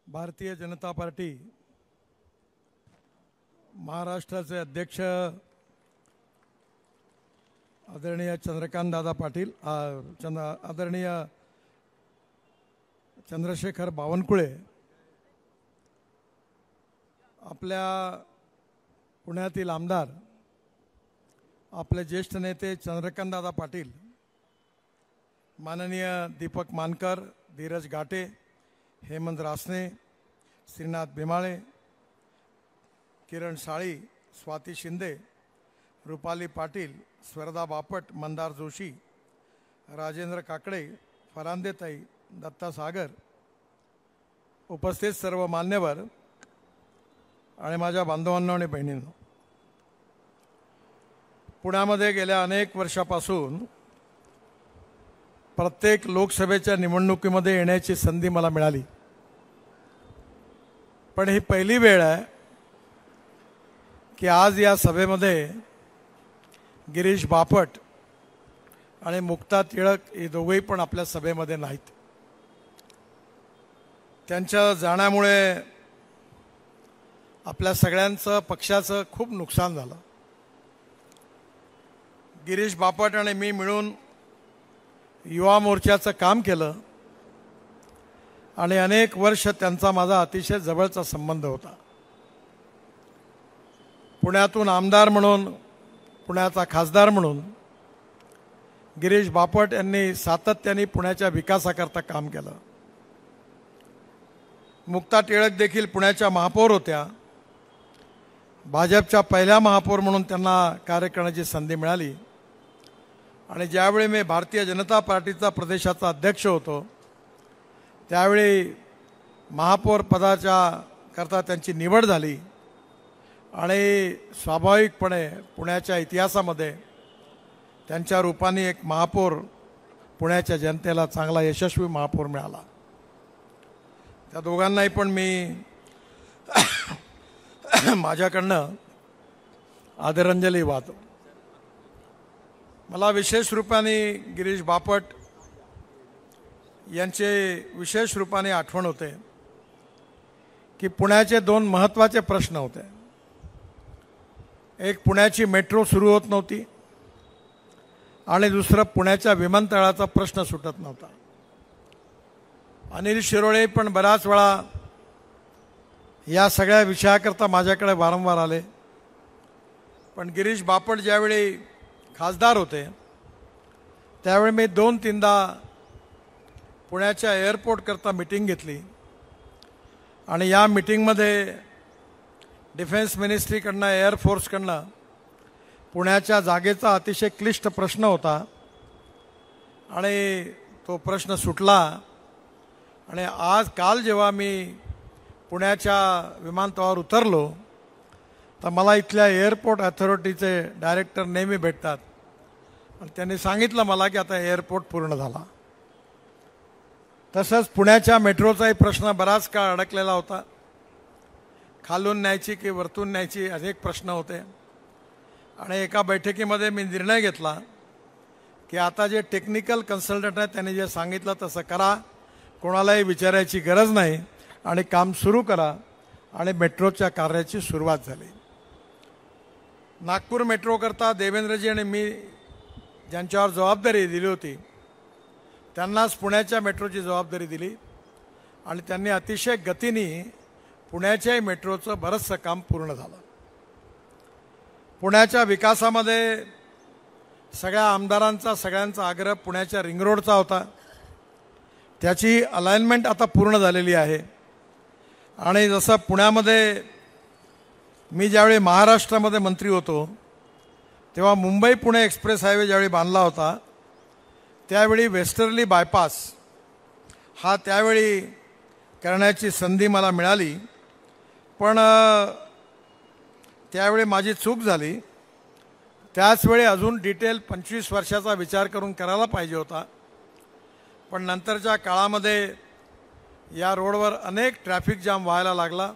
Bharatiya Janata party महाराष्ट्राचे अध्यक्ष आदरणीय चंद्रकांत दादा पाटील, आदरणीय चंद्रशेखर बावनकुळे, आपल्या पुण्यातील आमदार, आपले ज्येष्ठ नेते चंद्रकांत दादा पाटील, माननीय दीपक मानकर, धीरज गाटे, हेमंत रासने, श्रीनाथ बिमाळे, किरण साळी, स्वाती शिंदे, रुपाली पाटील, स्वर्धा बापट, मंदार जोशी, राजेंद्र काकडे, फरांदेताई, दत्ता सागर, उपस्थित सर्व मान्यवर आणि माझ्या बांधवांनो आणि बहिणींनो, पुण्यामध्ये गेल्या अनेक वर्षापासून प्रत्येक लोकसभेच्या निवडणुकीमध्ये येण्याची संधी मला मिळाली, पण ही पहिली वेळ आहे की आज या सभेमध्ये गिरीश बापट आणि मुक्ता टिळक हे दोघेही पण आपल्या सभेमध्ये नाहीत. त्यांच्या जाण्यामुळे आपल्या सगळ्यांचं, पक्षाचं खूप नुकसान झालं. गिरीश बापट आणि मी मिळून युवा मोर्चाचं काम केलं आणि अनेक वर्ष त्यांचा माझा अतिशय जवळचा संबंध होता. पुण्यातून आमदार म्हणून, पुण्याचा खासदार म्हणून गिरीश बापट यांनी सातत्याने पुण्याच्या विकासाकरता काम केलं. मुक्ता टिळक देखील पुण्याच्या महापौर होत्या. भाजपच्या पहिल्या महापौर म्हणून त्यांना कार्य करण्याची संधी मिळाली आणि ज्यावेळी मी भारतीय जनता पार्टीचा प्रदेशाचा अध्यक्ष होतो त्यावेळी महापौर पदाच्या करता त्यांची निवड झाली आणि स्वाभाविकपणे पुण्याच्या इतिहासामध्ये त्यांच्या रूपाने एक महापौर, पुण्याच्या जनतेला चांगला यशस्वी महापौर मिळाला. त्या दोघांनाही पण मी माझ्याकडनं आदरांजली वाहतो. मला विशेष रूपाने गिरीश बापट यांचे विशेष रूपाने आठवण होते की पुण्याचे दोन महत्त्वाचे प्रश्न होते. एक, पुण्याची मेट्रो सुरू होत नव्हती आणि दुसरं, पुण्याच्या विमानतळाचा प्रश्न सुटत नव्हता. अनिल शिरोळे पण बऱ्याच वेळा या सगळ्या विषयाकरता माझ्याकडे वारंवार आले, पण गिरीश बापट ज्यावेळी खासदार होते त्यावेळी मी 2-3दा पुण्याच्या एअरपोर्टकरता मीटिंग घेतली आणि या मीटिंगमध्ये डिफेन्स मिनिस्ट्रीकडनं, एअरफोर्सकडनं पुण्याच्या जागेचा अतिशय क्लिष्ट प्रश्न होता आणि तो प्रश्न सुटला. आणि काल जेव्हा मी पुण्याच्या विमानतळावर उतरलो तर मला इथल्या एअरपोर्ट अथॉरिटीचे डायरेक्टर नेहमी भेटतात आणि त्यांनी सांगितलं मला की आता एअरपोर्ट पूर्ण झाला. तसंच पुण्याच्या मेट्रोचाही प्रश्न बराच काळ अडकलेला होता. खालून न्यायची की वरतून न्यायची अनेक प्रश्न होते आणि एका बैठकीमध्ये मी निर्णय घेतला की आता जे टेक्निकल कन्सल्टंट आहेत त्यांनी जे सांगितलं तसं करा, कोणालाही विचारायची गरज नाही आणि काम सुरू करा. आणि मेट्रोच्या कार्याची सुरुवात झाली. नागपूर मेट्रोकरता देवेंद्रजी आणि मी ज्यांच्यावर जबाबदारी दिली होती त्यांनाच पुण्याच्या मेट्रोची जबाबदारी दिली आणि त्यांनी अतिशय गतीने पुण्याच्याही मेट्रोचं बरंचसं काम पूर्ण झालं. पुण्याच्या विकासामध्ये सगळ्या आमदारांचा, सगळ्यांचा आग्रह पुण्याच्या रिंग रोडचा होता. त्याची अलाइनमेंट आता पूर्ण झालेली आहे. आणि जसं पुण्यामध्ये मी ज्यावेळी महाराष्ट्रामध्ये मंत्री होतो तेव्हा मुंबई पुणे एक्सप्रेस हायवे ज्यावेळी बांधला होता त्यावेळी वेस्टर्ली बायपास हा त्यावेळी करण्याची संधी मला मिळाली, पण त्यावेळी माझी चूक झाली. त्याचवेळी अजून डिटेल 25 वर्षाचा विचार करून करायला पाहिजे होता, पण नंतरच्या काळामध्ये या रोडवर अनेक ट्रॅफिक जाम व्हायला लागला.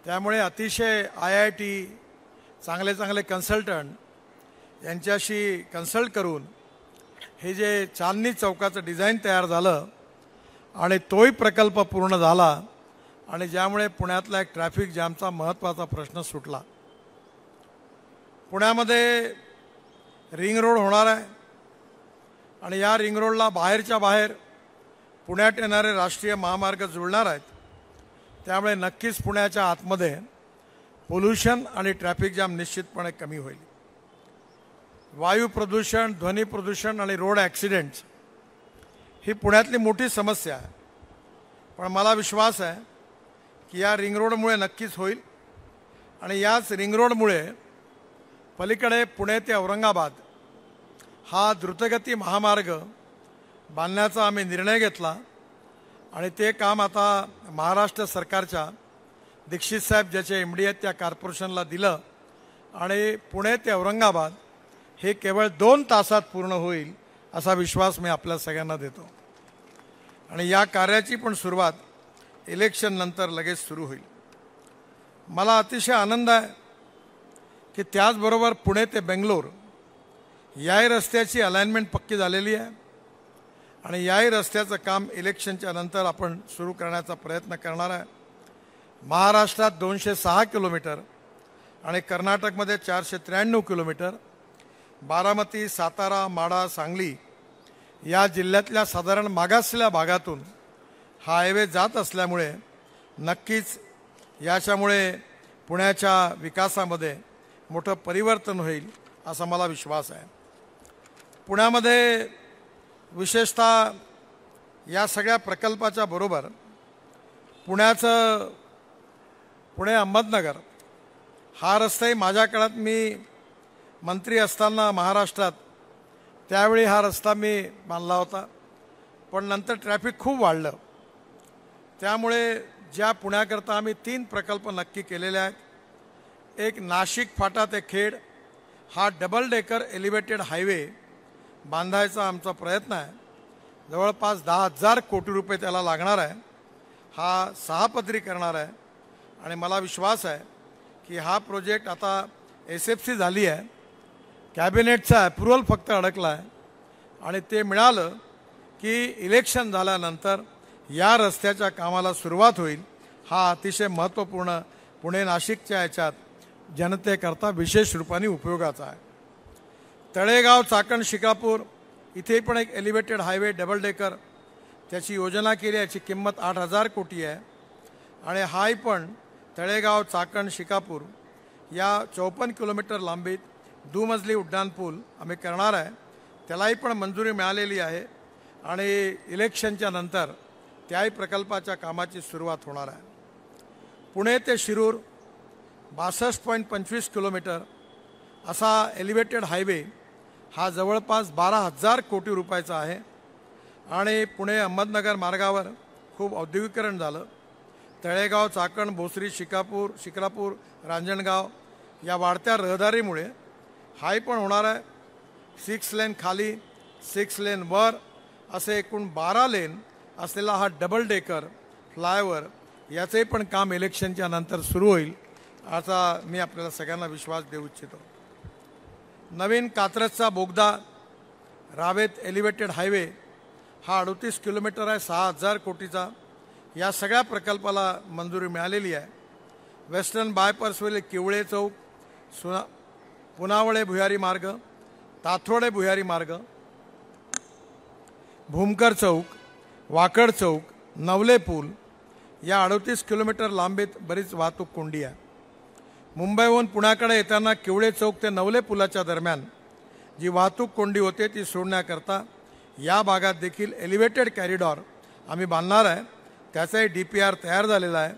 त्यामुळे अतिशय IIT, चांगले कन्सल्टंट यांच्याशी कन्सल्ट करून हे जे चांदणी चौकाचं डिझाईन तयार झालं आणि तोही प्रकल्प पूर्ण झाला आणि ज्यामुळे पुण्यातला एक ट्रॅफिक जॅमचा महत्त्वाचा प्रश्न सुटला। पुण्यामध्ये रिंग रोड होणार आहे आणि या रिंग रोडला बाहेरच्या बाहेर पुण्यात येणारे राष्ट्रीय महामार्ग जुळणार आहेत। त्यामुळे नक्कीच पुण्याच्या आतमध्ये पोल्यूशन आणि ट्रॅफिक जॅम निश्चितपणे कमी होईल। वायू प्रदूषण, ध्वनी प्रदूषण आणि रोड ॲक्सिडेंट्स ही पुण्यातली मोठी समस्या आहे, पण मला विश्वास आहे की या रिंग रोडमुळे नक्कीच होईल आणि याच रिंग रोडमुळे पलीकडे पुणे ते औरंगाबाद हा द्रुतगती महामार्ग बांधण्याचा आम्ही निर्णय घेतला आणि ते काम आता महाराष्ट्र सरकारच्या दीक्षित साहेब ज्याचे MD आहेत त्या कॉर्पोरेशनला दिलं आणि पुणे ते औरंगाबाद हे केवळ 2 तासात पूर्ण होईल असा विश्वास मी आपल्या सगळ्यांना देतो आणि या कार्याची पण सुरुवात इलेक्शन नंतर लगेच सुरू होईल। मला अतिशय आनंद आहे की त्याचबरोबर पुणे ते बेंगलोर याही रस्त्याची अलाइनमेंट पक्की झालेली आहे आणि याही रस्त्याचं काम इलेक्शनच्या नंतर आपण सुरू करण्याचा प्रयत्न करणार आहे। महाराष्ट्रात 206 किलोमीटर आणि कर्नाटकमध्ये 493 किलोमीटर, बारामती, सातारा, माढा, सांगली या जिल्ह्यातल्या साधारण मागासलेल्या भागातून हा हायवे जात असल्यामुळे नक्कीच याच्यामुळे पुण्याच्या विकासामध्ये मोठं परिवर्तन होईल असा मला विश्वास आहे। पुण्यामध्ये विशेषतः या सगळ्या प्रकल्पाच्या बरोबर पुणे अहमदनगर हा रस्ताही माझ्या काळात मी मंत्री असताना महाराष्ट्रात त्यावेळी हा रस्ता मी बांधला होता, पण नंतर ट्रॅफिक खूप वाढलं। त्यामुळे ज्या पुण्याकरता आम्ही 3 प्रकल्प नक्की केलेले आहेत। एक नाशिक फाटा ते खेड हा डबल डेकर एलिव्हेटेड हायवे बांधायचा आमचा प्रयत्न आहे। जवळपास 10,000 कोटी रुपये त्याला लागणार आहे। हा 6 पदरी करणार आहे आणि मला विश्वास आहे की हा प्रोजेक्ट आता SFC झाली आहे, कॅबिनेटचा अप्रूव्हल फक्त अडकला आहे आणि ते मिळालं की इलेक्शन झाल्यानंतर या रस्त्याच्या कामाला सुरुवात होईल। हा अतिशय महत्त्वपूर्ण पुणे नाशिकच्या याच्यात जनतेकरता विशेष रूपाने उपयोगाचा आहे। तळेगाव चाकण शिकापूर इथे पण एक एलिव्हेटेड हायवे डबल डेकर त्याची योजना केली, याची किंमत 8,000 कोटी आहे आणि हाही पण तळेगाव चाकण शिकापूर या 54 किलोमीटर लांबीत दुमजली उड्डाणपूल आम्ही करणार आहे। त्यालाही पण मंजुरी मिळालेली आहे आणि इलेक्शनच्या नंतर त्याही प्रकल्पाच्या कामाची सुरुवात होणार आहे। पुणे ते शिरूर 62.25 किलोमीटर असा एलिव्हेटेड हायवे हा जवळपास 12,000 कोटी रुपयाचा आहे आणि पुणे अहमदनगर मार्गावर खूप औद्योगिकरण झालं। तळेगाव चाकण भोसरी शिक्रापूर रांजणगाव या वाढत्या रहदारीमुळे हाही पण होणार आहे। 6 लेन खाली 6 लेन वर असे एकूण 12 लेन असलेला हा डबल डेकर फ्लायओव्हर याचे पण काम इलेक्शनच्या नंतर सुरू होईल असा मी आपल्याला सगळ्यांना विश्वास देऊ इच्छितो। नवीन कात्रजचा बोगदा रावेत एलिव्हेटेड हायवे हा 38 किलोमीटर आहे, 6,000 कोटीचा। या सगळ्या प्रकल्पाला मंजुरी मिळालेली आहे। वेस्टर्न बायपासवरील किवळे चौक, पुनावळे भुयारी मार्ग, ताथोडे भुयारी मार्ग, भूमकर चौक, वाकड चौक, नवले पूल या 38 किलोमीटर लांबीत बरीच वाहतूक कोंडी आहे। मुंबईहून पुण्याकडे येताना किवळे चौक ते नवले पुलाच्या दरम्यान जी वाहतूक कोंडी होते ती सोडण्याकरता या भागात देखील एलिव्हेटेड कॅरिडॉर आम्ही बांधणार आहे। त्याचाही DPR तयार झालेला आहे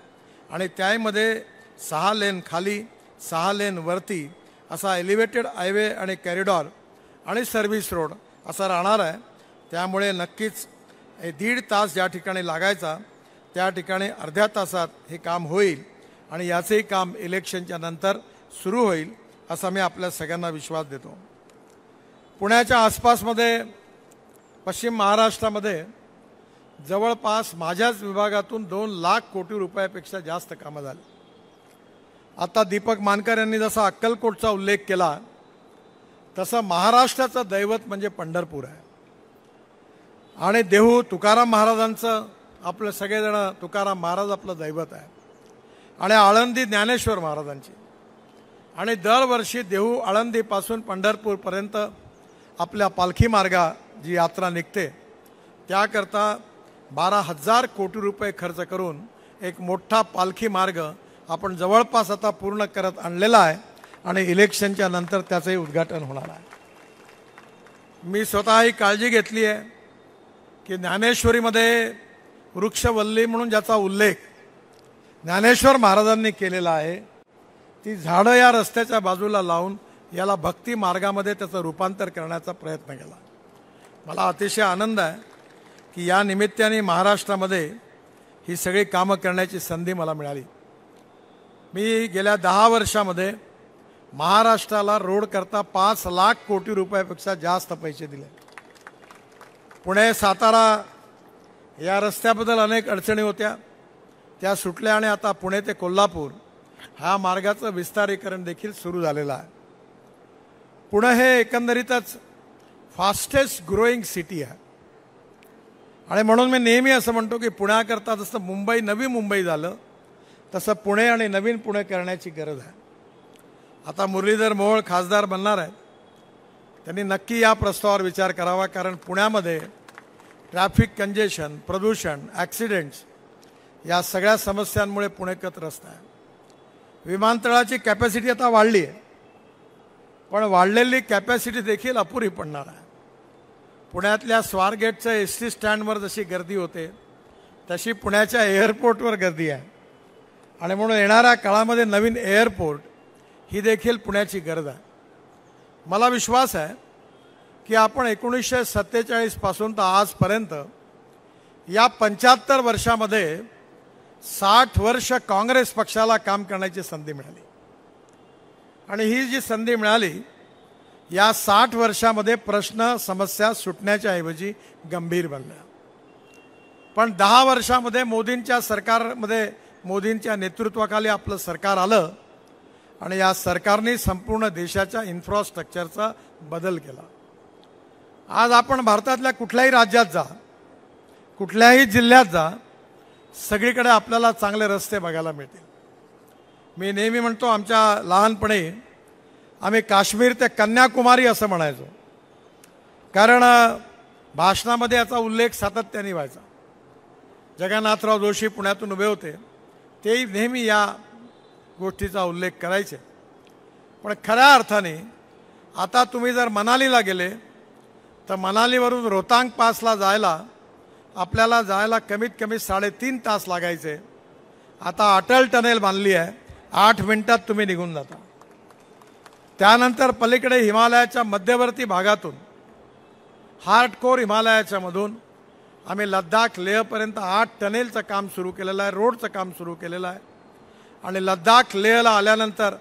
आणि त्यामध्ये 6 लेन खाली 6 लेन वरती असा एलिव्हेटेड हायवे आणि कॅरिडॉर आणि सर्व्हिस रोड असा राहणार आहे। त्यामुळे नक्कीच 1.5 तास ज्या ठिकाणी लागायचा त्या ठिकाणी अर्ध्या तासात हे काम होईल आणि याचेही काम इलेक्शनच्या नंतर सुरू होईल असा मी आपल्या सगळ्यांना विश्वास देतो। पुण्याच्या आसपासमध्ये पश्चिम महाराष्ट्रामध्ये जवळपास माझ्याच विभागातून 2 लाख कोटी रुपयापेक्षा जास्त कामं झाली। आता दीपक मानकर यांनी जसा अक्कलकोटचा उल्लेख केला तसं महाराष्ट्राचं दैवत म्हणजे पंढरपूर आहे आणि देहू तुकाराम महाराजांचं आपलं सगळेजण तुकाराम महाराज आपलं दैवत आहे आणि आळंदी ज्ञानेश्वर महाराजांची आणि दरवर्षी देहू आळंदीपासून पंढरपूरपर्यंत आपल्या पालखी मार्गा जी यात्रा निघते त्याकरता 12,000 कोटी रुपये खर्च करून एक मोठा पालखी मार्ग आपण जवळपास आता पूर्ण करत आणलेला आहे आणि इलेक्शनच्या नंतर त्याचंही उद्घाटन होणार आहे। मी स्वतः ही काळजी घेतली आहे की ज्ञानेश्वरीमध्ये वृक्षवल्ली म्हणून ज्याचा उल्लेख ज्ञानेश्वर महाराजांनी केलेला आहे ती झाडं या रस्त्याच्या बाजूला लावून याला भक्ती मार्गामध्ये त्याचं रूपांतर करण्याचा प्रयत्न केला। मला अतिशय आनंद आहे की या निमित्ताने महाराष्ट्रामध्ये ही सगळी कामं करण्याची संधी मला मिळाली। मी गेल्या 10 वर्षामध्ये महाराष्ट्राला रोड करता 5 लाख कोटी रुपयापेक्षा जास्त पैसे दिले। पुणे सातारा या रस्त्याबद्दल अनेक अडचणी होत्या त्या सुटल्या आणि आता पुणे ते कोल्हापूर ह्या मार्गाचं विस्तारीकरण देखील सुरू झालेलं आहे। पुणे हे एकंदरीतच फास्टेस्ट ग्रोईंग सिटी आहे आणि म्हणून मी नेहमी असं म्हणतो की पुण्याकरता जसं मुंबई नवी मुंबई झालं तसं पुणे आणि नवीन पुणे करण्याची गरज आहे। आता मुरलीधर मोहोळ खासदार बनणार आहेत, त्यांनी नक्की या प्रस्तावावर विचार करावा कारण पुण्यामध्ये ट्रॅफिक कंजेशन, प्रदूषण, ॲक्सिडेंट्स या सगळ्या समस्यांमुळे पुणे त्रस्त आहे। विमानतळाची कॅपॅसिटी आता वाढली आहे पण वाढलेली कॅपॅसिटी देखील अपुरी पडणार आहे। पुण्यातल्या स्वारगेटच्या एसटी स्टँडवर जशी गर्दी होते तशी पुण्याच्या एअरपोर्टवर गर्दी आहे आणि म्हणून येणाऱ्या काळामध्ये नवीन एअरपोर्ट ही देखील पुण्याची गरज आहे। मला विश्वास आहे की आपण 1947 पासून तर आजपर्यंत या 75 वर्षामध्ये 60 वर्ष काँग्रेस पक्षाला काम करण्याची संधी मिळाली आणि ही जी संधी मिळाली या 60 वर्षामध्ये प्रश्न समस्या सुटण्याच्या ऐवजी गंभीर बनल्या। पण 10 वर्षामध्ये मोदींच्या सरकारमध्ये मोदींच्या नेतृत्वाखाली आपलं सरकार आलं आणि या सरकारने संपूर्ण देशाच्या इन्फ्रास्ट्रक्चरचा बदल केला। आज आपण भारतातल्या कुठल्याही राज्यात जा, कुठल्याही जिल्ह्यात जा, सगळीकडे आपल्याला चांगले रस्ते बघायला मिळतील। मी नेहमी म्हणतो आमच्या लहानपणी आम्ही काश्मीर ते कन्याकुमारी असं म्हणायचो कारण भाषणामध्ये याचा उल्लेख सातत्याने व्हायचा। जगन्नाथराव जोशी पुण्यातून उभे होते, तेही नेहमी या गोष्टीचा उल्लेख करायचे। पण खऱ्या अर्थाने आता तुम्ही जर मनालीला गेले तर मनालीवरून रोहतांग पासला जायला आपल्याला जायला कमीत कमी 3.5 तास लागायचे। आता अटल टनेल बांधली आहे, 8 मिनिटात तुम्ही निघून जाता। त्यानंतर पलीकडे हिमालयाच्या मध्यवर्ती भागातून हार्डकोर हिमालयाच्या मधून आम्ही लद्दाख लेहपर्यंत 8 टनेलचं काम सुरू केलेलं आहे, रोडचं काम सुरू केलेलं आहे आणि लद्दाख लेहला आल्यानंतर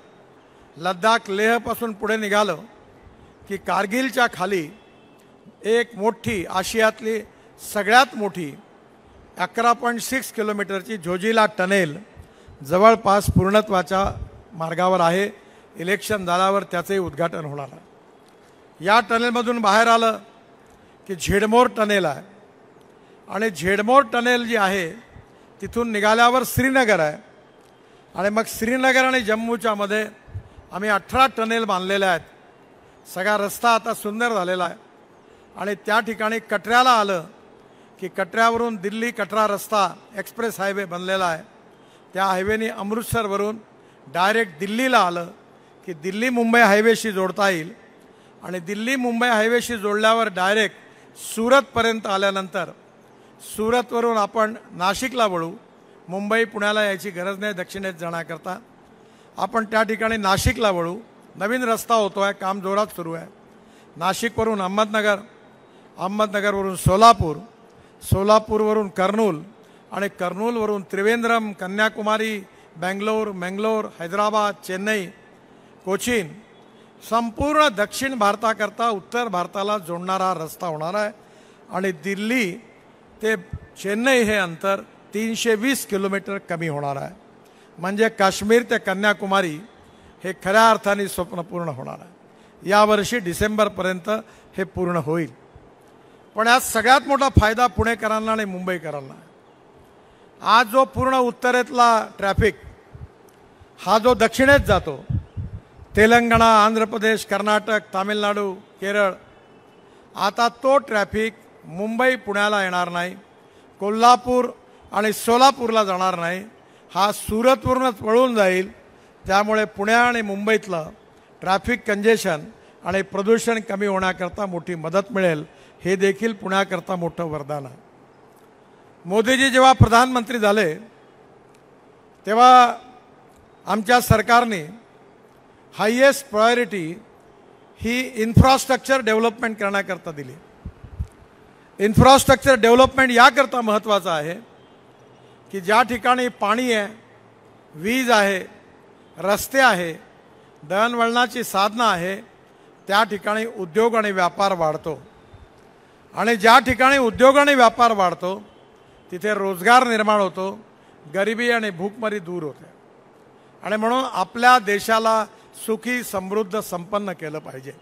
लद्दाख लेहपासून पुढे निघालं की कारगिलच्या खाली एक मोठी आशियातली सगळ्यात मोठी 11.6 किलोमीटरची झोजिला टनेल जवळपास पूर्णत्वाच्या मार्गावर आहे। इलेक्शन झाल्यावर त्याचंही उद्घाटन होणार आहे। या टनेलमधून बाहेर आलं की झेडमोर टनेल आहे आणि झेडमोर टनेल जी आहे तिथून निघाल्यावर श्रीनगर आहे आणि मग श्रीनगर आणि जम्मूच्या मध्ये आम्ही 18 टनेल बांधलेले आहेत। सगळा रस्ता आता सुंदर झालेला आहे आणि त्या ठिकाणी कटऱ्याला आलं की कटऱ्यावरून दिल्ली कटरा रस्ता एक्सप्रेस हायवे बनलेला आहे। त्या हायवेने अमृतसरवरून डायरेक्ट दिल्लीला आलं की दिल्ली मुंबई हायवेशी जोडता येईल आणि दिल्ली मुंबई हायवेशी जोडल्यावर डायरेक्ट सुरतपर्यंत आल्यानंतर सुरतवरून आपण नाशिकला वळू। मुंबई पुण्याला यायची गरज नाही दक्षिणेत जाण्याकरता, आपण त्या ठिकाणी नाशिकला वळू। नवीन रस्ता होतो आहे, काम जोरात सुरू आहे। नाशिकवरून अहमदनगर, अहमदनगरवरून सोलापूर, सोलापूरवरून कर्नूल आणि कर्नूलवरून त्रिवेंद्रम, कन्याकुमारी, बेंगलोर, मंगलोर, हैदराबाद, चेन्नई, कोचीन, संपूर्ण दक्षिण भारताकरता उत्तर भारताला जोडणारा रस्ता होणार आहे आणि दिल्ली ते चेन्नई हे अंतर 320 किलोमीटर कमी होणार आहे। म्हणजे काश्मीर ते कन्याकुमारी हे खऱ्या अर्थाने स्वप्न पूर्ण होणार आहे। यावर्षी डिसेंबरपर्यंत हे पूर्ण होईल। पण यात सगळ्यात मोठा फायदा पुणेकरांना आणि मुंबईकरांना आहे आज जो पूर्ण उत्तरेतला ट्रॅफिक हा जो दक्षिणेत जातो, तेलंगणा, आंध्र प्रदेश, कर्नाटक, तामिळनाडू, केरळ, आता तो ट्रॅफिक मुंबई पुण्याला येणार नाही, कोल्हापूर आणि सोलापूरला जाणार नाही, हा सुरतवरूनच वळून जाईल. त्यामुळे पुणे आणि मुंबईतलं ट्रॅफिक कंजेशन आणि प्रदूषण कमी होण्याकरता मोठी मदत मिळेल. हे देखील पुण्याकरता मोठं वरदान आहे. मोदीजी जेव्हा प्रधानमंत्री झाले तेव्हा आमच्या सरकारने हायेस्ट प्रायोरिटी ही इन्फ्रास्ट्रक्चर डेव्हलपमेंट करण्याकरता दिली. इन्फ्रास्ट्रक्चर डेव्हलपमेंट याकरता महत्त्वाचं आहे की ज्या ठिकाणी पाणी आहे, वीज आहे, रस्ते आहे, दळणवळणाची साधनं आहे, त्या ठिकाणी उद्योग आणि व्यापार वाढतो. आणि ज्या ठिकाणी उद्योग आणि व्यापार वाढतो तिथे रोजगार निर्माण होतो, गरिबी आणि भूकमरी दूर होते. आणि म्हणून आपल्या देशाला सुखी, समृद्ध, संपन्न केलं पाहिजे.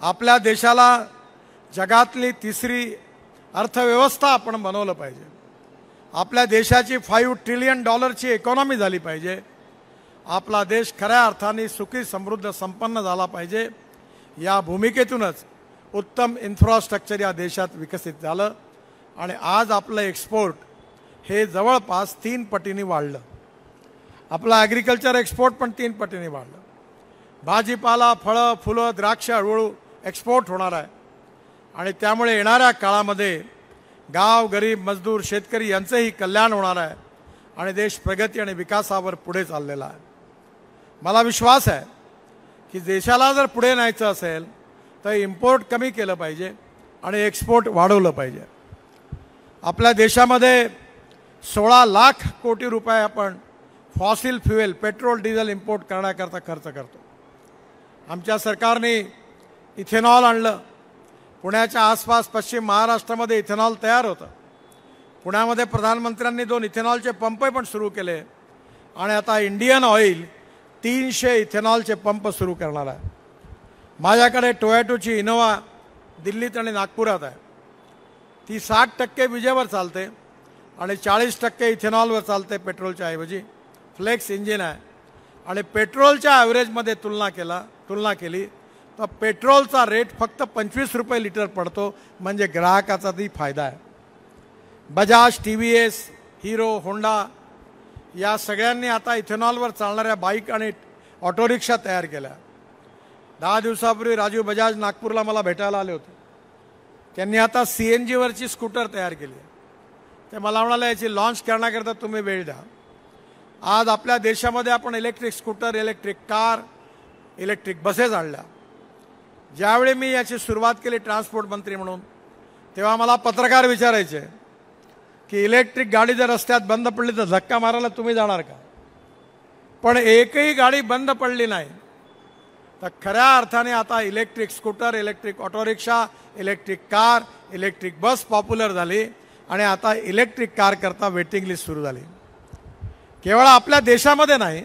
आपल्या देशाला जगातली तिसरी अर्थव्यवस्था आपण बनवलं पाहिजे. आपल्या देशाची $5 ट्रिलियन इकॉनॉमी झाली पाहिजे. आपला देश खऱ्या अर्थाने सुखी, समृद्ध, संपन्न झाला पाहिजे. या भूमिकेतूनच उत्तम इन्फ्रास्ट्रक्चर या देशात विकसित झालं आणि आज आपलं एक्सपोर्ट हे जवळपास 3 पटीने वाढलं. आपला ॲग्रिकल्चर एक्सपोर्ट पण 3 पटीने वाढलं. भाजीपाला, फळं, फुलं, द्राक्ष, हळूहळू एक्सपोर्ट होणार आहे. आणि त्यामुळे येणाऱ्या काळामध्ये गाव, गरीब, मजदूर, शेतकरी यांचंही कल्याण होणार आहे आणि देश प्रगती आणि विकासावर पुढे चाललेला आहे. मला विश्वास आहे की देशाला जर पुढे न्यायचं असेल तर इम्पोर्ट कमी केलं पाहिजे आणि एक्सपोर्ट वाढवलं पाहिजे. आपल्या देशामध्ये 16 लाख कोटी रुपये आपण fossil fuel, petrol, diesel import करण्याकरता खर्च करतो. आमच्या सरकारने इथेनॉल आणलं. पुण्याच्या आसपास पश्चिम महाराष्ट्रामध्ये इथेनॉल तयार होतं. पुण्यामध्ये प्रधानमंत्र्यांनी 2 इथेनॉलचे पंप पण सुरू केले आणि आता इंडियन ऑइल 300 इथेनॉलचे पंप सुरू करणार आहे. माझ्याकडे टोयोटोची इनोवा दिल्लीत आणि नागपुरात आहे. ती 60% विजेवर चालते आणि 40% इथेनॉलवर चालते पेट्रोलच्या ऐवजी. फ्लेक्स इंजिन आहे आणि पेट्रोलच्या ॲव्हरेजमध्ये तुलना केली तर पेट्रोलचा रेट फक्त 25 रुपये लिटर पडतो. म्हणजे ग्राहकाचा ती फायदा आहे. बजाज, TVS, हिरो, होंडा या सगळ्यांनी आता इथेनॉलवर चालणाऱ्या बाईक आणि ऑटो रिक्षा तयार केल्या. 10 दिवसापूर्वी राजीव बजाज नागपूरला मला भेटायला आले होते. त्यांनी आता CNGवरची स्कूटर तयार केली. ते मला म्हणाले याची लॉन्च करण्याकरता तुम्ही वेळ द्या. आज आपल्या देशामध्ये आपण electric scooter, electric car, electric buses आणल्या. ज्यावेळी मी याची सुरुवात केली ट्रान्सपोर्ट मंत्री म्हणून तेव्हा मला पत्रकार विचारायचे की इलेक्ट्रिक गाडी जर रस्त्यात बंद पडली तर धक्का मारायला तुम्ही जाणार का? पण एकही गाडी बंद पडली नाही. तर खऱ्या अर्थाने आता electric scooter, electric auto rickshaw, electric car, electric bus popular झाली आणि आता इलेक्ट्रिक कार करता वेटिंग लिस्ट सुरू झाली. केवळ आपल्या देशामध्ये नाही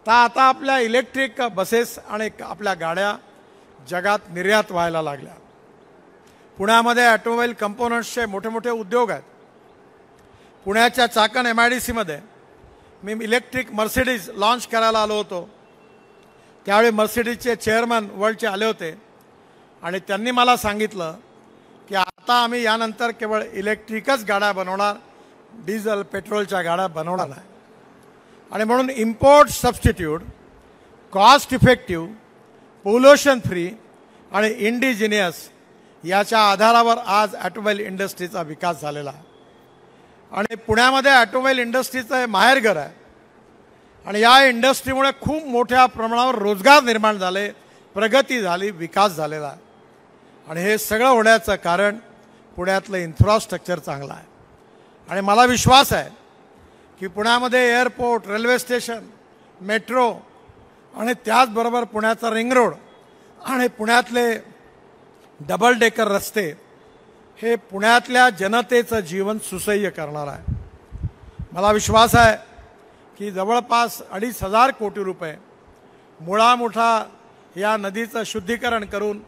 तर आता आपल्या इलेक्ट्रिक बसेस आणि आपल्या गाड्या जगात निर्यात व्हायला लागल्या. पुण्यामध्ये ऑटोमोबाईल कंपोनंट्सचे मोठे मोठे उद्योग आहेत. पुण्याच्या चाकण MIDCमध्ये मी इलेक्ट्रिक मर्सिडीज लॉन्च करायला आलो होतो. त्यावेळी मर्सिडीजचे चेअरमन वर्ल्डचे आले होते आणि त्यांनी मला सांगितलं की आता आम्ही यानंतर केवळ इलेक्ट्रिकच गाड्या बनवणार, डिझेल, पेट्रोलच्या गाड्या बनवणार नाही. आणि म्हणून import substitute, cost effective, pollution free आणि इंडिजिनियस याच्या आधारावर आज ऑटोमोबाईल इंडस्ट्रीचा विकास झालेला आहे. आणि पुण्यामध्ये ऑटोमोबाईल इंडस्ट्रीचं हे माहेरघर आहे आणि या इंडस्ट्रीमुळे खूप मोठ्या प्रमाणावर रोजगार निर्माण झाले, प्रगती झाली, विकास झालेला आहे. आणि हे सगळं होण्याचं कारण पुण्यातलं इन्फ्रास्ट्रक्चर चांगलं आहे. आणि मला विश्वास आहे की पुण्यामध्ये एअरपोर्ट, रेल्वे स्टेशन, मेट्रो आणि त्याचबरोबर पुण्याचा रिंग रोड आणि पुण्यातले डबल डेकर रस्ते हे पुण्यातल्या जनतेचं जीवन सुसह्य करणार आहे. मला विश्वास आहे की जवळपास 2,500 कोटी रुपये मुळामुठा या नदीचं शुद्धीकरण करून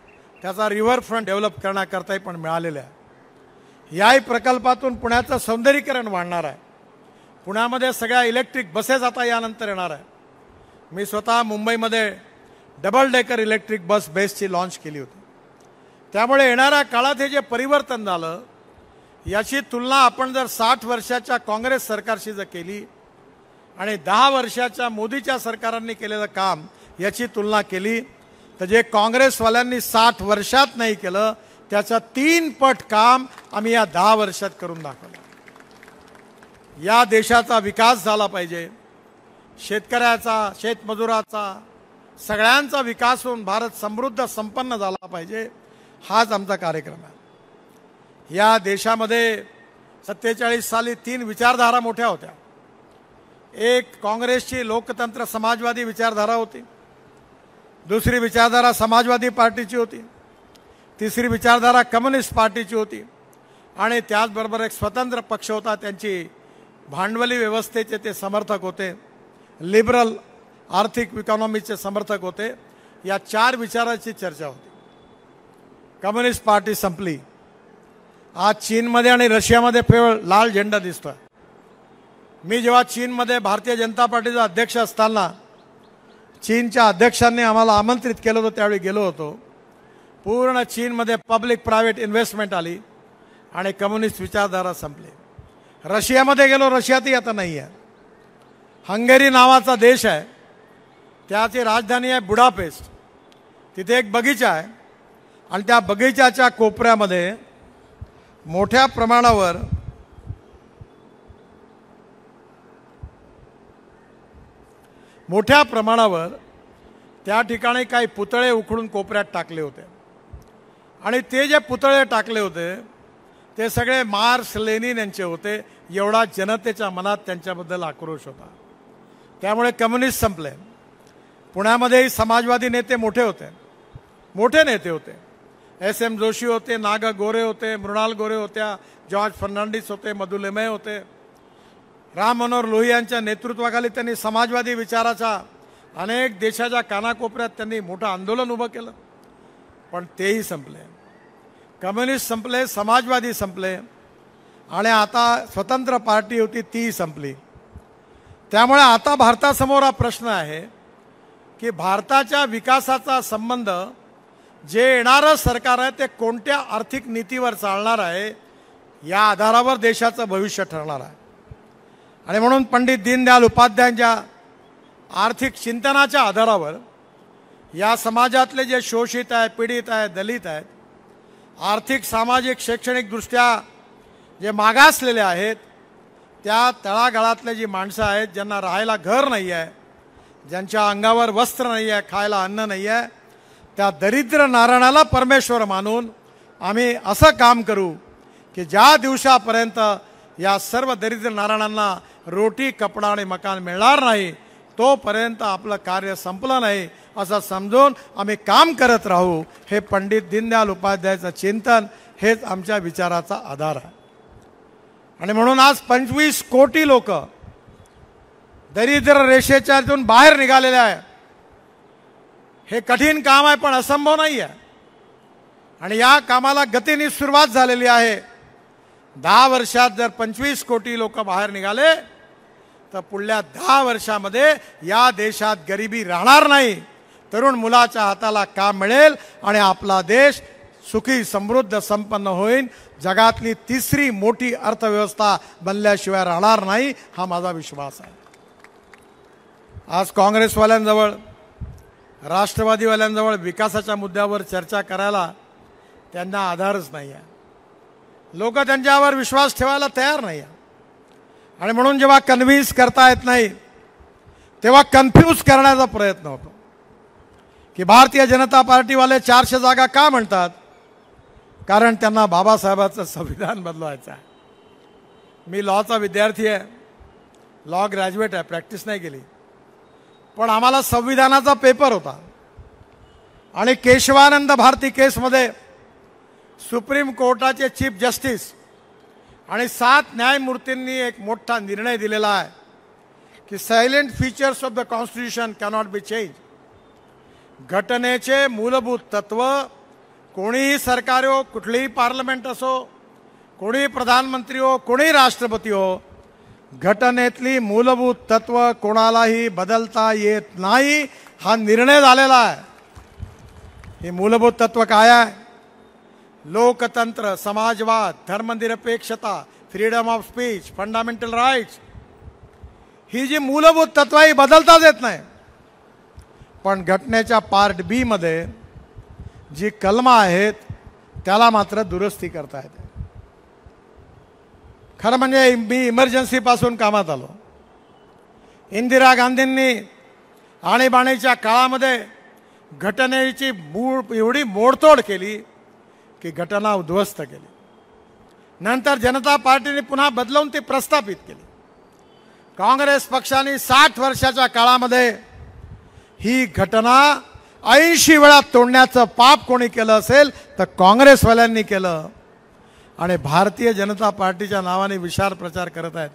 त्याचा रिव्हरफ्रंट डेव्हलप करण्याकरताही पण मिळालेले आहे. याही प्रकल्पातून पुण्याचं सौंदर्यीकरण वाढणार आहे. पुण्यामध्ये सगळ्या इलेक्ट्रिक बसेस आता यानंतर येणार आहे. मी स्वतः मुंबईमध्ये डबल डेकर इलेक्ट्रिक बस बेसची लॉन्च केली होती. त्यामुळे येणाऱ्या काळात हे जे परिवर्तन झालं याची तुलना आपण जर 60 वर्षाच्या काँग्रेस सरकारशी जर केली आणि 10 वर्षाच्या मोदीच्या सरकारांनी केलेलं काम याची तुलना केली तर जे काँग्रेसवाल्यांनी 60 वर्षात नाही केलं त्याचं 3 पट काम आम्ही या 10 वर्षात करून दाखवलं. या देशाचा विकास झाला पाहिजे, शेतकऱ्याचा, शेतमजुराचा, सगळ्यांचा विकास होऊन भारत समृद्ध संपन्न झाला पाहिजे, हाच आमचा कार्यक्रम आहे. या देशामध्ये 47 साली 3 विचारधारा मोठ्या होत्या. एक काँग्रेसची लोकतंत्र समाजवादी विचारधारा होती, दुसरी विचारधारा समाजवादी पार्टीची होती, तिसरी विचारधारा कम्युनिस्ट पार्टीची होती आणि त्याचबरोबर एक स्वतंत्र पक्ष होता, त्यांची भांडवली व्यवस्थेचे ते समर्थक होते, लिबरल आर्थिक इकॉनॉमीचे समर्थक होते. या 4 विचाराची चर्चा होती. कम्युनिस्ट पार्टी संपली. आज चीनमध्ये आणि रशियामध्ये केवळ लाल झेंडा दिसतोय. मी जेव्हा चीनमध्ये भारतीय जनता पार्टीचा अध्यक्ष असताना चीनच्या अध्यक्षांनी आम्हाला आमंत्रित केलं होतं, त्यावेळी गेलो होतो. पूर्ण चीनमध्ये पब्लिक प्रायव्हेट इन्व्हेस्टमेंट आली आणि कम्युनिस्ट विचारधारा संपली. रशियामध्ये गेलो, रशियातही आता नाही आहे. हंगेरी नावाचा देश आहे, त्याची राजधानी आहे बुडापेस्ट. तिथे एक बगीचा आहे आणि त्या बगीचाच्या कोपऱ्यामध्ये मोठ्या प्रमाणावर त्या ठिकाणी काही पुतळे उखडून कोपऱ्यात टाकले होते आणि ते जे पुतळे टाकले होते ते सगळे मार्क्स लेनिन यांचे होते. एवढा जनतेच्या मनात त्यांच्याबद्दल आक्रोश होता. त्यामुळे कम्युनिस्ट संपले. पुण्यामध्येही समाजवादी नेते मोठे नेते होते. SM जोशी होते, नागा गोरे होते, मृणाल गोरे होत्या, जॉर्ज फर्नांडिस होते, मधु लेमय होते. राम मनोहर लोहिया यांच्या नेतृत्वाखाली त्यांनी समाजवादी विचाराचा अनेक देशाच्या कानाकोपऱ्यात त्यांनी मोठं आंदोलन उभं केलं, पण तेही संपले. कम्युनिस्ट संपले, समाजवादी संपले आणि आता स्वतंत्र पार्टी होती तीही संपली. त्यामुळे आता भारतासमोर हा प्रश्न आहे की भारताच्या विकासाचा संबंध जे येणारं सरकार आहे ते कोणत्या आर्थिक नीतीवर चालणार आहे या आधारावर देशाचं भविष्य ठरणार आहे. आणि म्हणून पंडित दीनदयाल उपाध्यायांच्या आर्थिक चिंतनाच्या आधारावर या समाजातले जे शोषित आहे, पीडित आहे, दलित आहेत, आर्थिक, सामाजिक, शैक्षणिकदृष्ट्या जे मागासलेले आहेत, त्या तळागाळातले जी माणसं आहेत ज्यांना राहायला घर नाही आहे, ज्यांच्या अंगावर वस्त्र नाही आहे, खायला अन्न नाही आहे, त्या दरिद्र नारायणाला परमेश्वर मानून आम्ही असं काम करू की ज्या दिवसापर्यंत या सर्व दरिद्र नारायणांना रोटी, कपडा आणि मकान मिळणार नाही तोपर्यंत आपलं कार्य संपलं नाही असं समजून आम्ही काम करत राहू. हे पंडित दीनदयाल उपाध्यायाचं चिंतन हेच आमच्या विचाराचा आधार आहे. आणि म्हणून आज 25 कोटी लोक दरिद्र रेषेच्यातून बाहेर निघालेले आहे. हे कठीण काम आहे पण असंभव नाही आहे आणि या कामाला गतीने सुरुवात झालेली आहे. 10 वर्षात जर 25 कोटी लोक बाहेर निघाले तर पुढल्या 10 वर्षामध्ये या देशात गरिबी राहणार नाही. तरुण मुलाच्या हाताला काम मिळेल आणि आपला देश सुखी, समृद्ध, संपन्न होईल. जगातली 3री मोठी अर्थव्यवस्था बनल्याशिवाय राहणार नाही, हा माझा विश्वास आहे. आज काँग्रेसवाल्यांजवळ, राष्ट्रवादीवाल्यांजवळ विकासाच्या मुद्द्यावर चर्चा करायला त्यांना आधारच नाही आहे. लोक त्यांच्यावर विश्वास ठेवायला तयार नाही आहे आणि म्हणून जेव्हा कन्व्हिन्स करता येत नाही तेव्हा कन्फ्यूज करण्याचा प्रयत्न होतो की भारतीय जनता पार्टीवाले 400 जागा का म्हणतात, कारण त्यांना बाबासाहेबांचं संविधान बदलवायचं आहे. मी लॉचा विद्यार्थी आहे, लॉ ग्रॅज्युएट आहे, प्रॅक्टिस नाही केली, पण आम्हाला संविधानाचा पेपर होता आणि केशवानंद भारती केसमध्ये सुप्रीम कोर्टाचे चीफ जस्टिस आणि 7 न्यायमूर्तींनी एक मोठा निर्णय दिलेला आहे की silent features of the constitution cannot be change. घटनेचे मूलभूत तत्व कोणीही सरकार हो, कुठलीही पार्लमेंट असो, कोणी प्रधानमंत्री हो, कोणी राष्ट्रपती हो, घटनेतली मूलभूत तत्व कोणालाही बदलता येत नाही हा निर्णय झालेला आहे. हे मूलभूत तत्व काय आहे? लोकतंत्र, समाजवाद, धर्मनिरपेक्षता, freedom of speech, fundamental rights, ही जी मूलभूत तत्व ही बदलताच येत नाही. पण घटनेच्या पार्ट बी मध्ये जी कलमं आहेत त्याला मात्र दुरुस्ती करता येते. खरं म्हणजे मी इमर्जन्सीपासून कामात आलो. इंदिरा गांधींनी आणीबाणीच्या काळामध्ये घटनेची एवढी मोडतोड केली की घटना उद्ध्वस्त केली. नंतर जनता पार्टीने पुन्हा बदलवून ती प्रस्थापित केली. काँग्रेस पक्षाने 60 वर्षाच्या काळामध्ये ही घटना 80 वेळा तोडण्याचं पाप कोणी केलं असेल तर काँग्रेसवाल्यांनी केलं. आणि भारतीय जनता पार्टीच्या नावाने विशाल प्रचार करत आहेत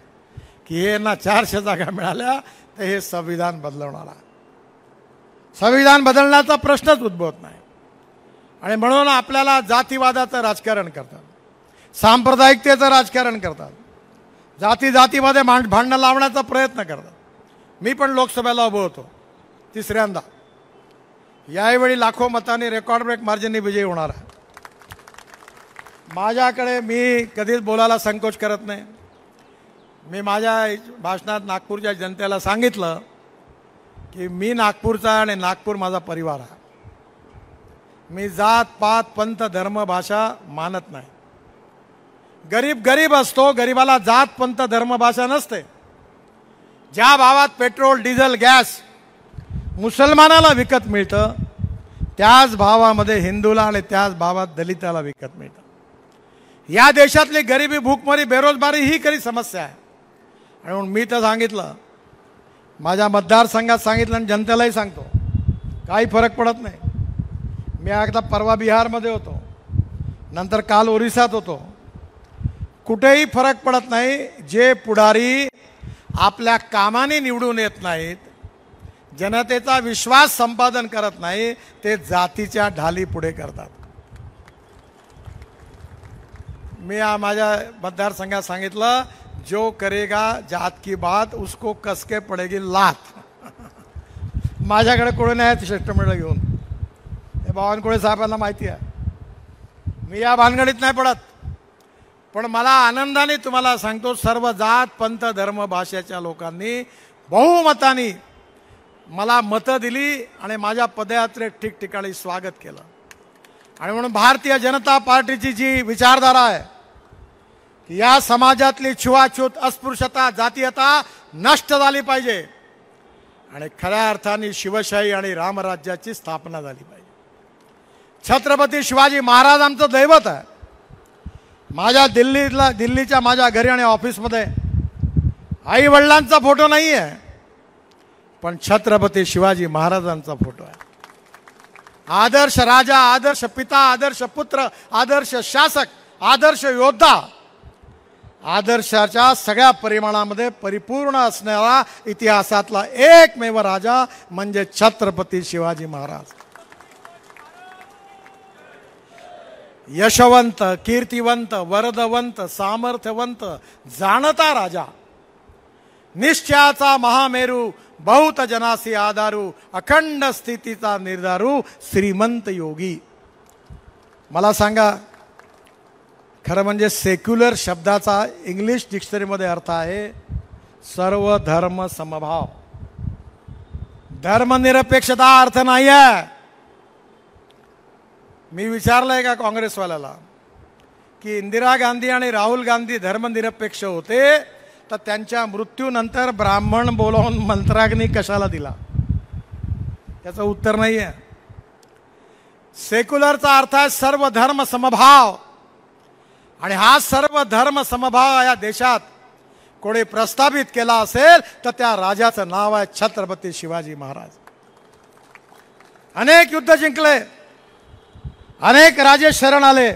की हे ना 400 जागा मिळाल्या तर हे संविधान बदलवणार. संविधान बदलण्याचा प्रश्नच उद्भवत नाही. आणि म्हणून आपल्याला जातीवादाचं राजकारण करतात, सांप्रदायिकतेचं राजकारण करतात, जातीमध्ये भांडणं लावण्याचा प्रयत्न करतात. मी पण लोकसभेला उभं होतो 3ऱ्यांदा. यावेळी लाखो मतांनी रेकॉर्ड ब्रेक मार्जिनने विजयी होणार आहे. माझ्याकडे मी कधीच बोलायला संकोच करत नाही. मी माझ्या भाषणात नागपूरच्या जनतेला सांगितलं की मी नागपूरचा आणि नागपूर माझा परिवार आहे. मी जात पात पंथ धर्म भाषा मानत नाही. गरीब असतो, गरीबाला जात पंथ धर्म भाषा नसते. ज्या भावात पेट्रोल डिझेल गॅस मुसलमानाला विकत मिळतं त्याच भावामध्ये हिंदूला आणि त्याच भावात दलिताला विकत मिळतं. या देशातली गरिबी, भूकमारी, बेरोजगारी ही खरी समस्या आहे. आणि म्हणून मी तर सांगितलं, माझ्या मतदारसंघात सांगितलं आणि जनतेलाही सांगतो, काही फरक पडत नाही. मी एकदा परवा बिहारमध्ये होतो, नंतर काल ओरिसात होतो. कुठेही फरक पडत नाही. जे पुढारी आपल्या कामाने निवडून येत नाहीत, जनतेचा विश्वास संपादन करत नाही, ते जातीच्या ढाली पुढे करतात. मी माझ्या मतदारसंघात सांगितलं, जो करेगा जात की बात उसको कसके पडेगी लात. माझ्याकडे कोणी नाही शिष्टमंडळ घेऊन. हे बावनकुळे साहेबांना माहिती आहे. मी या भानगडीत नाही पडत. पण मला आनंदाने तुम्हाला सांगतो, सर्व जात पंथ धर्म भाषेच्या लोकांनी बहुमताने मला मतं दिली आणि माझ्या पदयात्रेत ठिकठिकाणी स्वागत केलं. आणि म्हणून भारतीय जनता पार्टीची जी विचारधारा आहे की या समाजातली छुवाछूत, अस्पृश्यता, जातीयता नष्ट झाली पाहिजे आणि खऱ्या अर्थाने शिवशाही आणि रामराज्याची स्थापना झाली पाहिजे. छत्रपती शिवाजी महाराज आमचं दैवत आहे. माझ्या दिल्लीच्या माझ्या घरी आणि ऑफिसमध्ये आई वडिलांचा फोटो नाही आहे, पण छत्रपती शिवाजी महाराजांचा फोटो आहे. आदर्श राजा, आदर्श पिता, आदर्श पुत्र, आदर्श शासक, आदर्श योद्धा, आदर्शाच्या सगळ्या परिमाणामध्ये परिपूर्ण असणारा इतिहासातला एकमेव राजा म्हणजे छत्रपती शिवाजी महाराज. यशवंत, कीर्तिवंत, वरदवंत, सामर्थ्यवंत, जाणता राजा, निश्चयाचा महामेरू, बहुत जनासी आधारू, अखंड स्थितीचा निर्धारू, श्रीमंत योगी. मला सांगा, खरं म्हणजे सेक्युलर शब्दाचा इंग्लिश डिक्शनरीमध्ये अर्थ आहे सर्व धर्म समभाव. धर्मनिरपेक्षता अर्थ नाही आहे. मी विचारलंय का काँग्रेसवाल्याला की इंदिरा गांधी आणि राहुल गांधी धर्मनिरपेक्ष होते तर त्यांच्या मृत्यूनंतर ब्राह्मण बोलावून मंत्राग्नी कशाला दिला? त्याचं उत्तर नाही आहे. सेक्युलरचा अर्थ आहे सर्व धर्म समभाव. आणि हा सर्व धर्म समभाव या देशात कोणी प्रस्थापित केला असेल तर त्या राजाचं नाव आहे छत्रपती शिवाजी महाराज. अनेक युद्ध जिंकले, अनेक राजे शरण आले,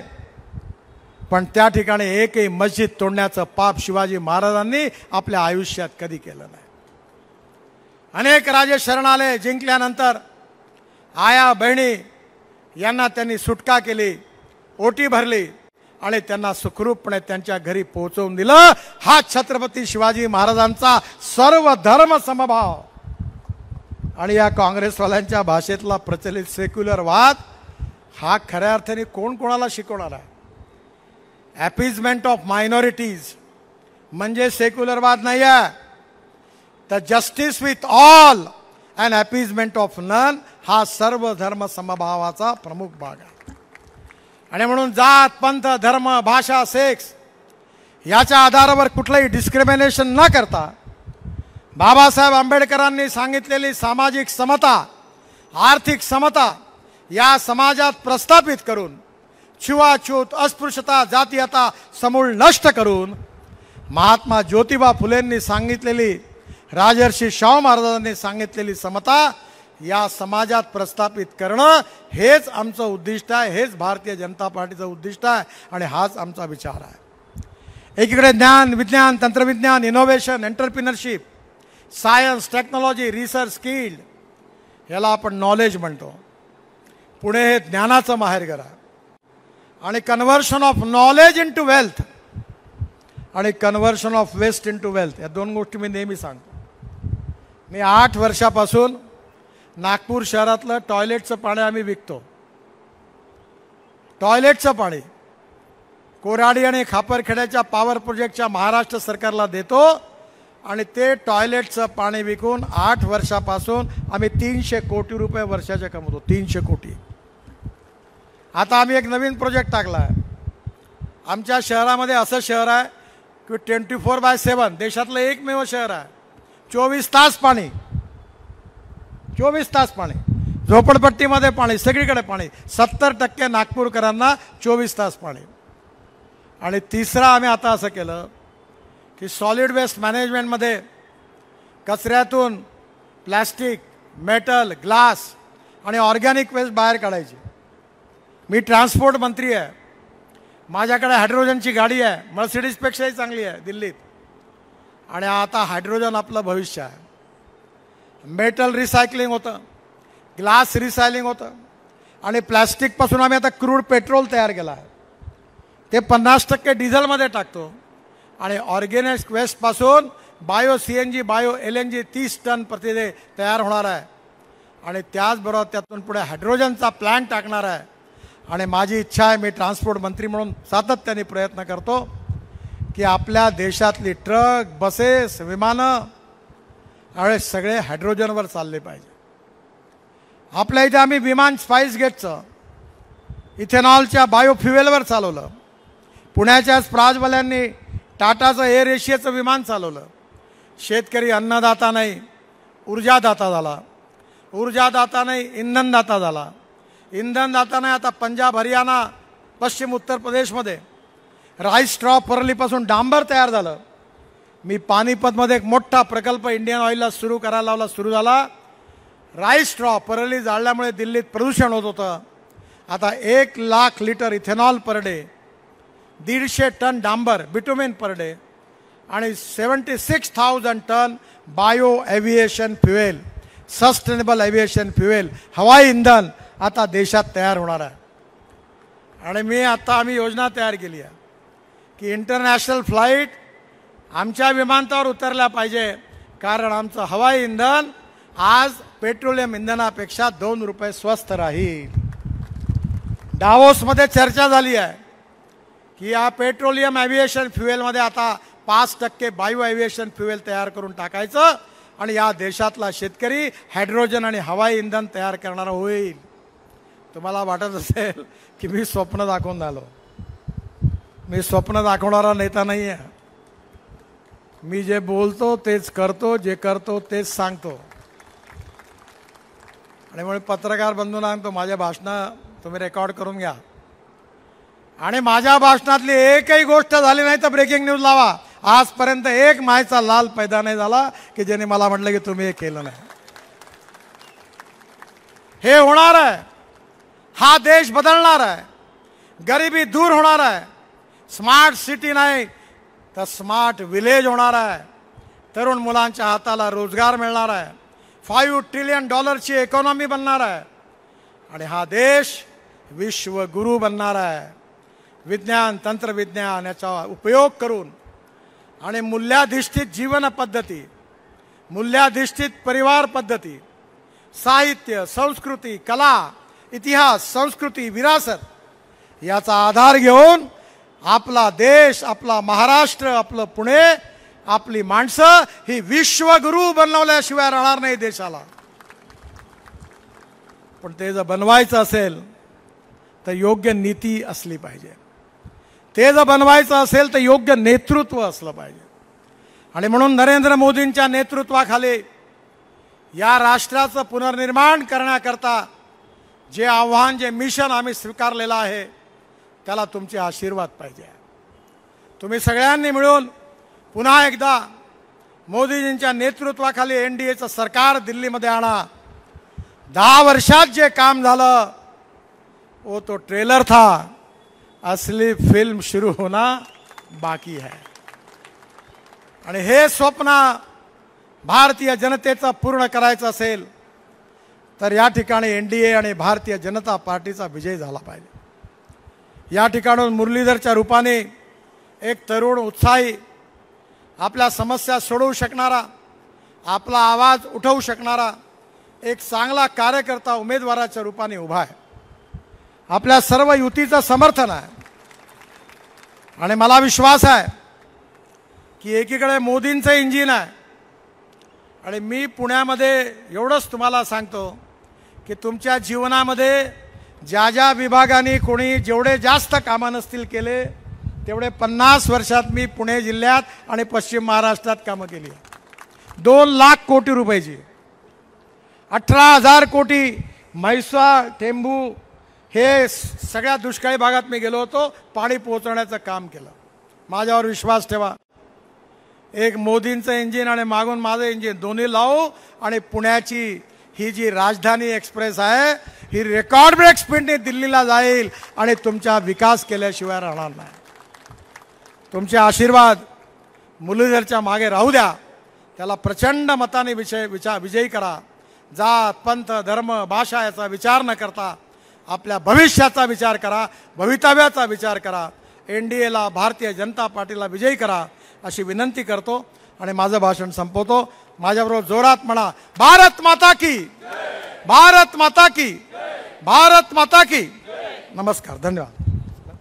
पण त्या ठिकाणी एकही मस्जिद तोडण्याचं पाप शिवाजी महाराजांनी आपल्या आयुष्यात कधी केलं नाही. अनेक राजे शरण आले, जिंकल्यानंतर आया बहिणी यांना त्यांनी सुटका केली, ओटी भरली, आणि त्यांना सुखरूपपणे त्यांच्या घरी पोहोचवून दिलं. हा छत्रपती शिवाजी महाराजांचा सर्व धर्म समभाव. आणि या काँग्रेसवाल्यांच्या भाषेतला प्रचलित सेक्युलर वाद हा खऱ्या अर्थाने कोण कोणाला शिकवणार आहे? ॲपिजमेंट ऑफ मायनॉरिटीज म्हणजे सेक्युलरवाद नाही आहे. The justice with all and appeasement of none हा सर्व धर्म समभावाचा प्रमुख भाग आहे. आणि म्हणून जात, पंथ, धर्म, भाषा, सेक्स याच्या आधारावर कुठलंही डिस्क्रिमिनेशन न करता बाबासाहेब आंबेडकरांनी सांगितलेली सामाजिक समता, आर्थिक समता या समाजात प्रस्थापित करून छुआछूत, अस्पृश्यता, जातीयता समूळ नष्ट करून महात्मा ज्योतिबा फुलेंनी सांगितलेली, राजर्षी शाहू महाराजांनी सांगितलेली समता या समाजात प्रस्थापित करणं हेच आमचं उद्दिष्ट आहे. हेच भारतीय जनता पार्टीचं उद्दिष्ट आहे आणि हाच आमचा विचार आहे. एकीकडे ज्ञान, विज्ञान, तंत्रविज्ञान, innovation, entrepreneurship, science, technology, research, skilled याला आपण नॉलेज म्हणतो. पुणे हे ज्ञानाचं माहेरघर आहे. आणि conversion of knowledge into wealth आणि conversion of waste into wealth या दोन गोष्टी मी नेहमी सांगतो. मी 8 वर्षापासून नागपूर शहरातलं टॉयलेटचं पाणी आम्ही विकतो. टॉयलेटचं पाणी कोराडी आणि खापरखेड्याच्या पॉवर प्रोजेक्टच्या महाराष्ट्र सरकारला देतो आणि ते टॉयलेटचं पाणी विकून 8 वर्षापासून आम्ही 300 कोटी रुपये वर्षाचे कमवतो. 300 कोटी. आता आम्ही एक नवीन प्रोजेक्ट टाकला आहे. आमच्या शहरामध्ये असं शहर आहे की 24/7 देशातलं एकमेव शहर आहे. 24 तास पाणी. 24 तास पाणी. झोपडपट्टीमध्ये पाणी, सगळीकडे पाणी. 70% नागपूरकरांना 24 तास पाणी. आणि तिसरं आम्ही आता असं केलं की सॉलिड वेस्ट मॅनेजमेंटमध्ये कचऱ्यातून प्लॅस्टिक, मेटल, ग्लास आणि ऑर्गॅनिक वेस्ट बाहेर काढायची. मी ट्रान्सपोर्ट मंत्री आहे. माझ्याकडे हायड्रोजनची गाडी आहे, मर्सिडीजपेक्षाही चांगली आहे दिल्लीत. आणि आता हायड्रोजन आपलं भविष्य आहे. मेटल रिसायकलिंग होतं, ग्लास रिसायकलिंग होतं आणि प्लॅस्टिकपासून आम्ही आता क्रूड पेट्रोल तयार केलं आहे. ते 50% डिझेलमध्ये टाकतो आणि ऑर्गॅनिक वेस्टपासून bio CNG, bio LNG 30 tonne प्रतिदे तयार होणार आहे. आणि त्याचबरोबर त्यातून पुढे हायड्रोजनचा प्लॅन्ट टाकणार आहे. आणि माझी इच्छा आहे, मी ट्रान्सपोर्ट मंत्री म्हणून सातत्याने प्रयत्न करतो की आपल्या देशातली ट्रक, बसेस, विमानं आणि सगळे हायड्रोजनवर चालले पाहिजे. आपल्या इथे आम्ही विमान स्पाइस गेटचं इथेनॉलच्या बायोफ्युएलवर चालवलं. पुण्याच्या प्राजवाल्यांनी टाटाचं एअर एशियाचं विमान चालवलं. शेतकरी अन्नदाता नाही, ऊर्जादाता झाला. ऊर्जादाता नाही, इंधनदाता झाला. इंधनदाता नाही, आता पंजाब, हरियाणा, पश्चिम उत्तर प्रदेशमध्ये राईस स्ट्रॉ परलीपासून डांबर तयार झालं. मी पानिपतमध्ये एक मोठा प्रकल्प इंडियन ऑइलला सुरू करायला लावला. सुरू झाला. राईस स्ट्रॉ परली जाळल्यामुळे दिल्लीत प्रदूषण होत होतं. आता 1 lakh litre ethanol per day, 150 tonne डांबर बिटुमेन पर डे आणि 76,000 tonne bio aviation fuel, sustainable aviation fuel, हवाई इंधन आता देशात तयार होणार आहे. आणि आम्ही योजना तयार केली आहे की इंटरनॅशनल फ्लाईट आमच्या विमानतळावर उतरल्या पाहिजे. कारण आमचं हवाई इंधन आज पेट्रोलियम इंधनापेक्षा 2 रुपये स्वस्त राहील. डावोसमध्ये चर्चा झाली आहे की या पेट्रोलियम एव्हिएशन फ्युएलमध्ये आता 5% बायो एव्हिएशन फ्युएल तयार करून टाकायचं आणि या देशातला शेतकरी हायड्रोजन आणि हवाई इंधन तयार करणारा होईल. तुम्हाला वाटत असेल की मी स्वप्न दाखवून आलो. मी स्वप्न दाखवणारा नेता नाही आहे. मी जे बोलतो तेच करतो, जे करतो तेच सांगतो. आणि म्हणून पत्रकार बंधूंना सांगतो, माझ्या भाषणं तुम्ही रेकॉर्ड करून घ्या आणि माझ्या भाषणातली एकही गोष्ट झाली नाही तर ब्रेकिंग न्यूज लावा. आजपर्यंत एक मायचा लाल पैदा नाही झाला की ज्याने मला म्हटलं की तुम्ही हे केलं नाही. हे होणार आहे. हा देश बदलणार आहे. गरिबी दूर होणार आहे. स्मार्ट सिटी नाही तर स्मार्ट विलेज होणार आहे. तरुण मुलांच्या हाताला रोजगार मिळणार आहे. $5 ट्रिलियन इकॉनॉमी बनणार आहे आणि हा देश विश्वगुरू बनणार आहे. विज्ञान तंत्रविज्ञान याचा उपयोग करून आणि मूल्याधिष्ठित जीवन पद्धती, मूल्याधिष्ठित परिवार पद्धती, साहित्य, संस्कृती, कला, इतिहास, संस्कृती, विरासत याचा आधार घेऊन आपला देश, आपला महाराष्ट्र, आपलं पुणे, आपली माणसं ही विश्वगुरू बनवल्याशिवाय राहणार नाही देशाला. पण ते जर बनवायचं असेल तर योग्य नीती असली पाहिजे. ते जर बनवायचं असेल तर योग्य नेतृत्व असलं पाहिजे. आणि म्हणून नरेंद्र मोदींच्या नेतृत्वाखाली या राष्ट्राचं पुनर्निर्माण करण्याकरता जे आव्हान, जे मिशन आम्ही स्वीकारलेलं आहे त्याला तुमचे आशीर्वाद पाहिजे. तुम्ही सगळ्यांनी मिळून पुन्हा एकदा मोदीजींच्या नेतृत्वाखाली एनडीएचं सरकार दिल्लीमध्ये आणा. 10 वर्षात जे काम झालं वो तो ट्रेलर था, असली फिल्म शुरू होना बाकी है. आणि हे स्वप्न भारतीय जनतेचं पूर्ण करायचं असेल तर या ठिकाणी एनडीए आणि भारतीय जनता पार्टीचा विजय झाला पाहिजे. या ठिकाणून मुरलीधरच्या रूपाने एक तरुण, उत्साही, आपल्या समस्या सोडवू शकणारा, आपला आवाज उठवू शकणारा एक चांगला कार्यकर्ता उमेदवाराच्या रूपाने उभा आहे. आपल्या सर्व युतीचं समर्थन आहे. आणि मला विश्वास आहे की एकीकडे मोदींचं इंजिन आहे आणि मी पुण्यामध्ये एवढंच तुम्हाला सांगतो की तुमच्या जीवनामध्ये ज्या ज्या विभागाने कोणी जेवढे जास्त कामं नसतील केले तेवढे 50 वर्षात मी पुणे जिल्ह्यात आणि पश्चिम महाराष्ट्रात कामं केली. 2 लाख कोटी रुपयाची, 18,000 कोटी म्हैसाळ, टेंभू हे सगळ्या दुष्काळी भागात मी गेलो होतो, पाणी पोहोचवण्याचं काम केलं. माझ्यावर विश्वास ठेवा. एक मोदींचं इंजिन आणि मागून माझं इंजिन दोन्ही लावू आणि पुण्याची ही जी राजधानी एक्सप्रेस आहे ही रेकॉर्ड ब्रेक स्पीडने दिल्लीला जाईल आणि तुमचा विकास केल्याशिवाय राहणार नाही. तुमचे आशीर्वाद मुरलीधरच्या मागे राहू द्या. त्याला प्रचंड मताने विजयी करा. जात, पंथ, धर्म, भाषा याचा विचार न करता आपल्या भविष्याचा विचार करा, भवितव्याचा विचार करा. एनडीएला, भारतीय जनता पार्टीला विजयी करा अशी विनंती करतो आणि माझं भाषण संपवतो. माझ्याबरोबर जोरात म्हणा, भारत माता की, भारत माता की, भारत माता की. नमस्कार, धन्यवाद.